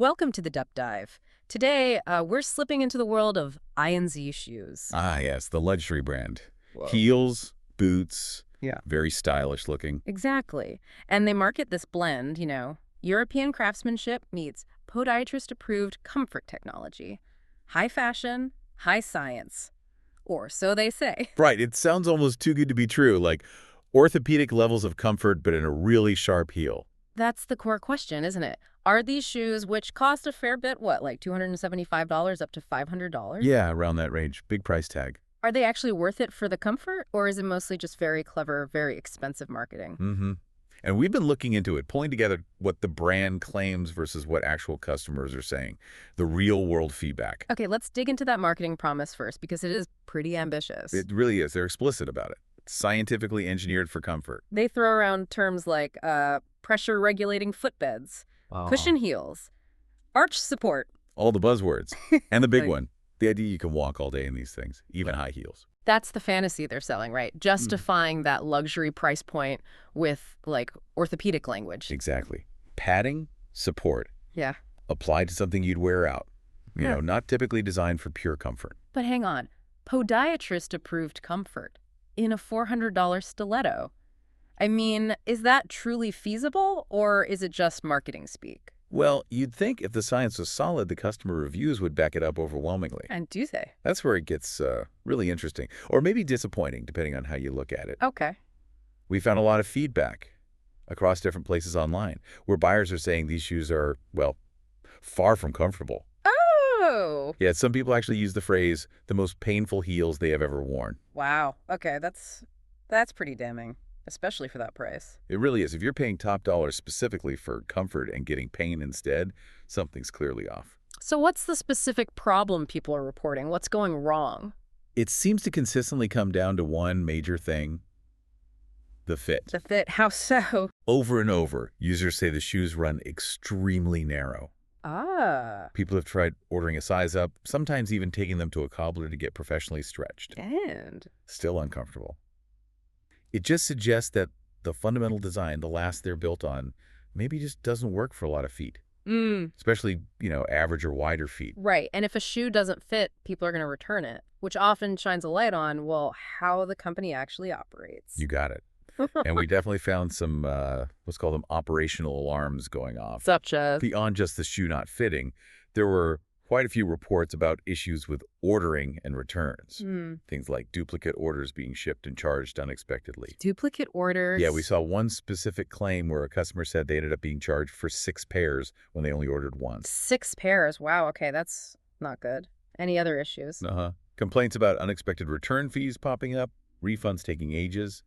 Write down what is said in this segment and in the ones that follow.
Welcome to the Deep Dive. Today, we're slipping into the world of Inez Shoes. Ah, yes, the luxury brand. Whoa. Heels, boots, Yeah. very stylish looking. Exactly. And they market this blend, European craftsmanship meets podiatrist-approved comfort technology. High fashion, high science. Or so they say. Right, it sounds almost too good to be true, like orthopedic levels of comfort but in a really sharp heel. That's the core question, isn't it? Are these shoes, which cost a fair bit, like $275 up to $500? Yeah, around that range. Big price tag. Are they actually worth it for the comfort, or is it mostly just very clever, very expensive marketing? Mm-hmm. And we've been looking into it, pulling together what the brand claims versus what actual customers are saying, the real-world feedback. Okay, let's dig into that marketing promise first, because it is pretty ambitious. It really is. They're explicit about it. Scientifically engineered for comfort. They throw around terms like pressure-regulating footbeds, cushion heels, arch support. All the buzzwords. And the big Like- one, the idea you can walk all day in these things, even high heels. That's the fantasy they're selling, right? Justifying that luxury price point with, orthopedic language. Exactly. Padding, support, Yeah. applied to something you'd wear out. You Yeah. know, not typically designed for pure comfort. But hang on. Podiatrist-approved comfort in a $400 stiletto. I mean, is that truly feasible, or is it just marketing speak? Well, you'd think if the science was solid, the customer reviews would back it up overwhelmingly. And do they? That's where it gets really interesting, or maybe disappointing, depending on how you look at it. Okay. We found a lot of feedback across different places online, where buyers are saying these shoes are, well, far from comfortable. Oh! Yeah, some people actually use the phrase, the most painful heels they have ever worn. Wow. Okay, that's pretty damning, especially for that price. It really is. If you're paying top dollar specifically for comfort and getting pain instead, something's clearly off. So what's the specific problem people are reporting? What's going wrong? It seems to consistently come down to one major thing, the fit. The fit. How so? Over and over, users say the shoes run extremely narrow. Ah. People have tried ordering a size up, sometimes even taking them to a cobbler to get professionally stretched. And? Still uncomfortable. It just suggests that the fundamental design, the last they're built on, maybe just doesn't work for a lot of feet. Especially, average or wider feet. Right. And if a shoe doesn't fit, people are going to return it, which often shines a light on, how the company actually operates. You got it. And we definitely found some, let's call them operational alarms going off. Such as? Beyond just the shoe not fitting, there were quite a few reports about issues with ordering and returns. Things like duplicate orders being shipped and charged unexpectedly. Duplicate orders? Yeah, we saw one specific claim where a customer said they ended up being charged for 6 pairs when they only ordered once. 6 pairs. Wow, okay, that's not good. Any other issues? Complaints about unexpected return fees popping up, refunds taking ages.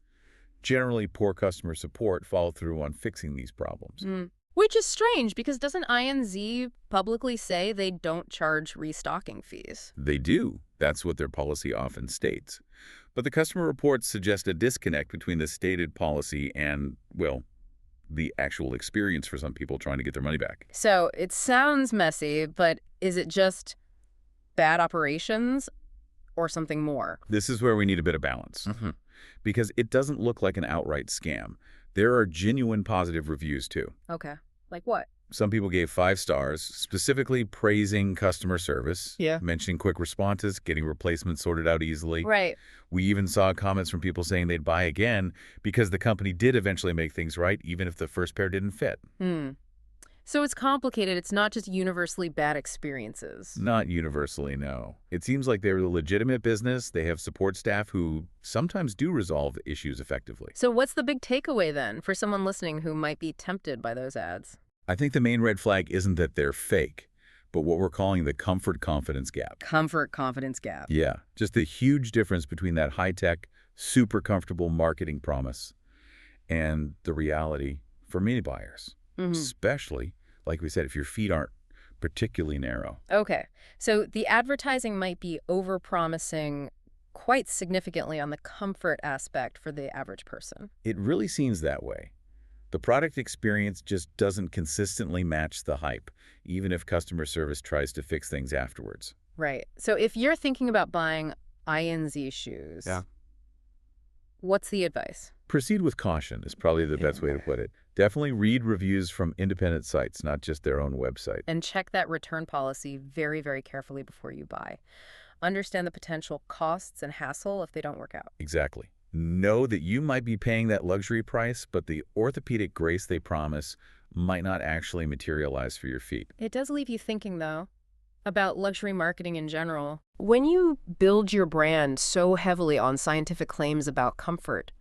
Generally, poor customer support followed through on fixing these problems. Which is strange, because doesn't INZ publicly say they don't charge restocking fees? They do. That's what their policy often states. But the customer reports suggest a disconnect between the stated policy and, well, the actual experience for some people trying to get their money back. So it sounds messy, but is it just bad operations or something more? This is where we need a bit of balance. Because it doesn't look like an outright scam. There are genuine positive reviews, too. Okay. Like what? Some people gave 5 stars, specifically praising customer service, Yeah. mentioning quick responses, getting replacements sorted out easily. Right. We even saw comments from people saying they'd buy again because the company did eventually make things right, even if the first pair didn't fit. So it's complicated. It's not just universally bad experiences. Not universally, no. It seems like they're a legitimate business. They have support staff who sometimes do resolve issues effectively. So what's the big takeaway then for someone listening who might be tempted by those ads? I think the main red flag isn't that they're fake, but what we're calling the comfort-confidence gap. Comfort-confidence gap. Yeah, just the huge difference between that high-tech, super comfortable marketing promise and the reality for many buyers. Especially, like we said, if your feet aren't particularly narrow. Okay. So the advertising might be over-promising quite significantly on the comfort aspect for the average person. It really seems that way. The product experience just doesn't consistently match the hype, even if customer service tries to fix things afterwards. Right. So if you're thinking about buying INZ shoes, what's the advice? Proceed with caution is probably the best way to Fair. put it. Definitely read reviews from independent sites, not just their own website. And check that return policy very, very carefully before you buy. Understand the potential costs and hassle if they don't work out. Exactly. Know that you might be paying that luxury price, but the orthopedic grace they promise might not actually materialize for your feet. It does leave you thinking, though, about luxury marketing in general. When you build your brand so heavily on scientific claims about comfort,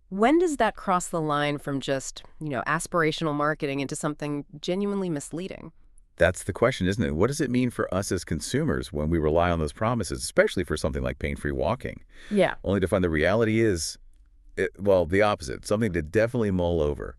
when does that cross the line from just, aspirational marketing into something genuinely misleading? That's the question, isn't it? What does it mean for us as consumers when we rely on those promises, especially for something like pain-free walking? Yeah. Only to find the reality is, well, the opposite, something to definitely mull over.